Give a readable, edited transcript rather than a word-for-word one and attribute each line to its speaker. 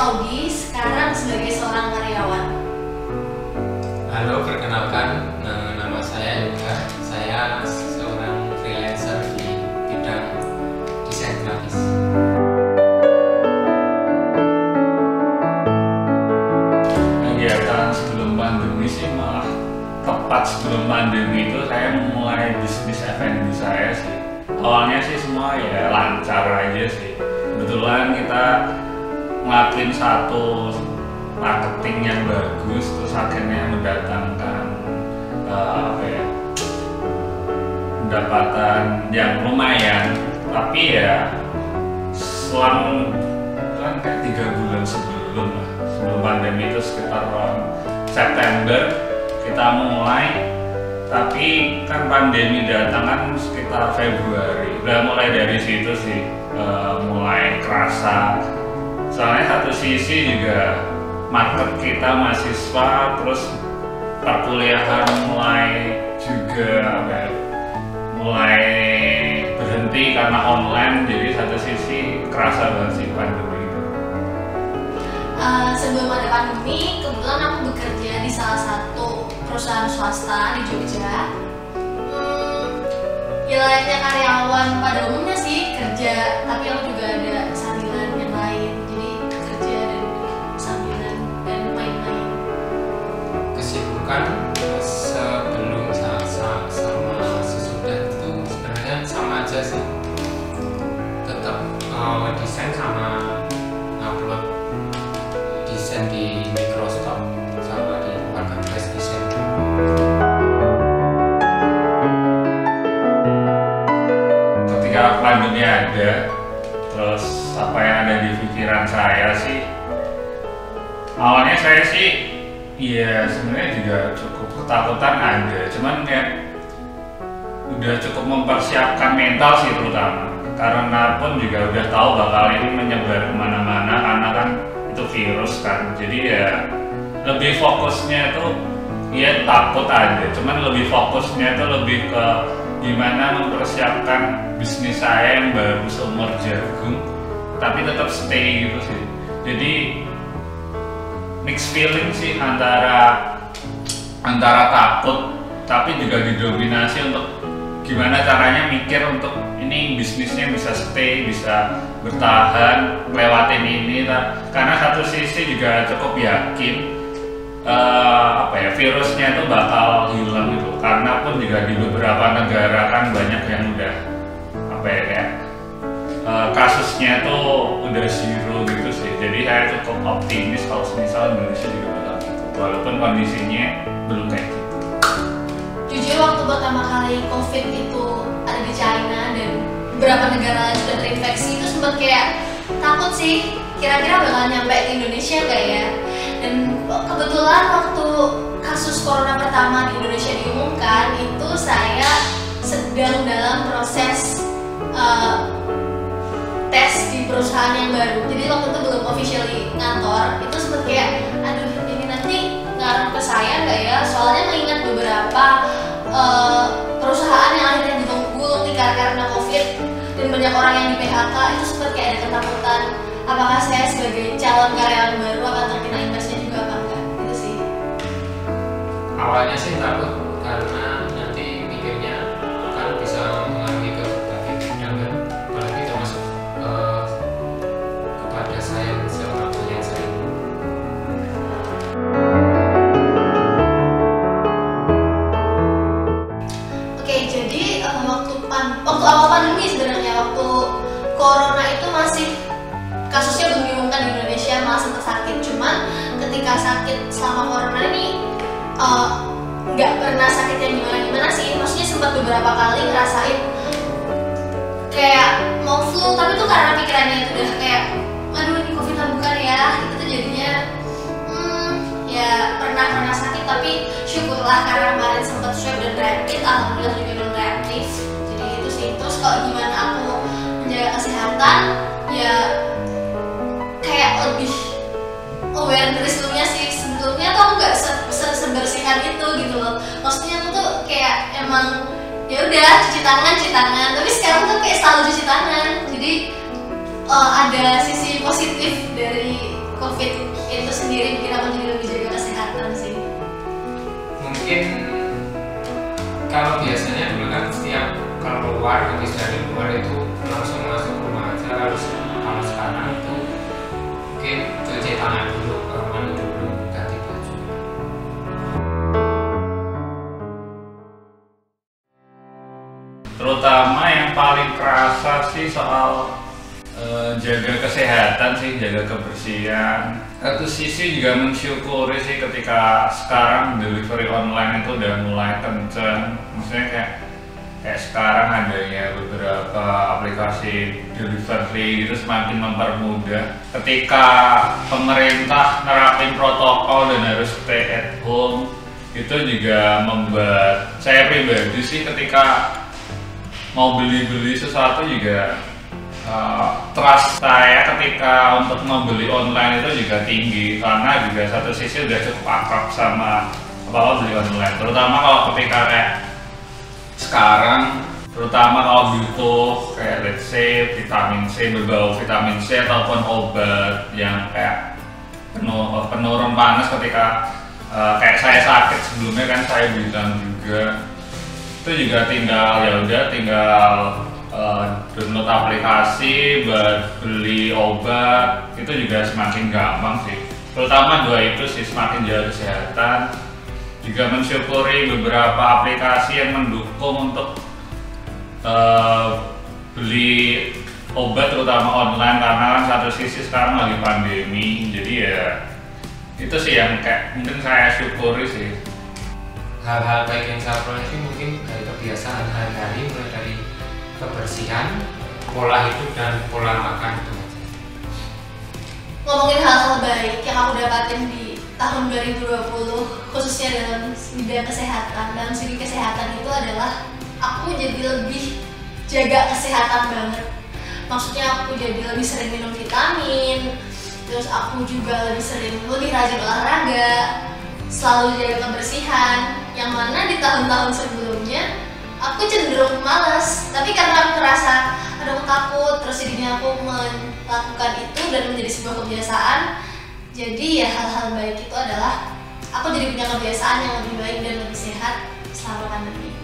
Speaker 1: Laudy, sekarang sebagai seorang karyawan.
Speaker 2: Halo, perkenalkan, nama saya Yuda. Saya seorang freelancer di bidang desain grafis.
Speaker 3: Kegiatan sebelum pandemi sih malah tepat sebelum pandemi itu saya mulai bisnis F&B saya sih. Awalnya sih semua ya lancar aja sih. Kebetulan kita ngelakuin satu marketing yang bagus, terus akhirnya mendatangkan pendapatan yang lumayan. Tapi ya selang kan kayak 3 bulan sebelum pandemi itu sekitar September kita mulai, tapi kan pandemi datang kan sekitar Februari. Udah mulai dari situ sih mulai kerasa. Soalnya satu sisi juga market kita mahasiswa, terus perkuliahan mulai juga mulai berhenti karena online, jadi satu sisi kerasa banget sih pandemi itu.
Speaker 1: Sebelum ada pandemi, kebetulan aku bekerja di salah satu perusahaan swasta di Jogja. Ya layaknya karyawan pada umumnya sih, kerja, tapi aku juga ada sambilan yang lain. Jadi kerja dan sambilan dan main-main.
Speaker 2: Kesibukan sebelum sama sesudah itu sebenarnya sama aja sih. Tetap desain sama upload desain di Microsoft sama di marketplace desain.
Speaker 3: Ketika pandemi ada, terus apa yang ada di pikiran saya sih, awalnya saya sih ya sebenarnya juga cukup ketakutan ada, cuman kayak udah cukup mempersiapkan mental sih terutama, karena pun juga udah tahu bakal ini menyebar kemana-mana karena kan itu virus kan. Jadi ya lebih fokusnya itu ya takut ada, cuman lebih fokusnya itu lebih ke gimana mempersiapkan bisnis saya yang baru seumur jagung tapi tetap stay gitu sih. Jadi mixed feeling sih antara takut tapi juga didominasi untuk gimana caranya mikir untuk ini bisnisnya bisa stay, bisa bertahan lewatin ini. Karena satu sisi juga cukup yakin virusnya itu bakal hilang gitu, karena pun juga di beberapa negara kan banyak yang udah kasusnya tuh udah zero gitu sih. Jadi saya cukup optimis kalau misal Indonesia juga bakal gitu, walaupun kondisinya belum kayak gitu.
Speaker 1: Jujur waktu pertama kali COVID itu ada di China dan beberapa negara lain sudah terinfeksi, itu sempat kayak takut sih, kira-kira bakal nyampe ke Indonesia gak ya. Dan kebetulan waktu kasus corona pertama di Indonesia diumumkan, itu saya sedang dalam proses tes di perusahaan yang baru. Jadi waktu itu belum officially ngantor, itu sempat kayak aduh ini nanti ngaruh ke saya nggak ya, soalnya mengingat beberapa perusahaan yang akhirnya gulung tikar karena COVID dan banyak orang yang di PHK, itu sempat kayak ada ketakutan apakah saya sebagai calon karyawan baru akan terkena imbasnya juga apa enggak, gitu sih.
Speaker 2: Awalnya sih takut karena nanti mikirnya kan bisa mengalami ke berbagai bidang kan, apalagi termasuk kepada saya seorang freelancer ini.
Speaker 1: Oke, jadi waktu awal pandemi sebenarnya, waktu corona itu masih kasusnya belum diumumkan di Indonesia, malah sempat sakit. Cuman ketika sakit selama corona ini nggak pernah sakit yang gimana-gimana sih. Maksudnya sempat beberapa kali ngerasain kayak mau flu, tapi tuh karena pikirannya itu udah kayak aduh ini COVID bukan ya, itu tuh jadinya ya pernah sakit. Tapi syukurlah karena kemarin sempat swab dan rapid, alhamdulillah juga non reaktif. Jadi itu sih. Terus kalau gimana aku menjaga kesehatan, ya kayak lebih aware dari sebelumnya sih. Sebelumnya tuh aku nggak sebersihan itu gitu loh. Maksudnya aku tuh kayak emang ya udah cuci tangan, tapi sekarang tuh kayak selalu cuci tangan. Jadi ada sisi positif dari COVID itu sendiri bikin aku jadi lebih jaga kesehatan sih.
Speaker 2: Mungkin kalau biasanya dulu kan setiap keluar, habis dari luar itu langsung masuk rumah aja harus. Kalau sekarang itu mungkin cuci tangan dulu, mandi dulu, ganti baju.
Speaker 3: Terutama yang paling kerasa sih soal jaga kesehatan sih, jaga kebersihan. Satu sisi juga mensyukuri sih ketika sekarang delivery online itu udah mulai kenceng. Maksudnya kayak sekarang adanya beberapa aplikasi delivery itu semakin mempermudah. Ketika pemerintah nerapin protokol dan harus stay at home, itu juga membuat saya pribadi sih ketika mau beli sesuatu juga trust saya ketika untuk membeli online itu juga tinggi, karena juga satu sisi udah cukup akrab sama beli online, terutama kalau ketika kayak sekarang, terutama kalau butuh kayak let's say vitamin C, berbau vitamin C ataupun obat yang kayak penurun panas ketika kayak saya sakit sebelumnya kan saya bilang juga, itu juga tinggal download aplikasi buat beli obat, itu juga semakin gampang sih. Terutama dua itu sih, semakin jaga kesehatan. Juga mensyukuri beberapa aplikasi yang mendukung untuk beli obat terutama online, karena kan satu sisi sekarang lagi pandemi, jadi ya itu sih yang kayak mungkin saya syukuri sih.
Speaker 2: Hal-hal baik yang saya peroleh sih mungkin dari kebiasaan hari-hari, mulai dari kebersihan, pola hidup dan pola makan itu.
Speaker 1: Ngomongin hal-hal baik yang aku dapatin di tahun 2020 khususnya dalam bidang kesehatan, dalam segi kesehatan itu adalah aku jadi lebih jaga kesehatan banget. Maksudnya aku jadi lebih sering minum vitamin, terus aku juga lebih rajin olahraga, selalu jaga kebersihan, yang mana di tahun-tahun sebelumnya aku cenderung malas, tapi karena aku ngerasa aduh aku takut, terus jadinya aku melakukan itu dan menjadi sebuah kebiasaan. Jadi ya hal-hal baik itu adalah aku jadi punya kebiasaan yang lebih baik dan lebih sehat selama pandemi.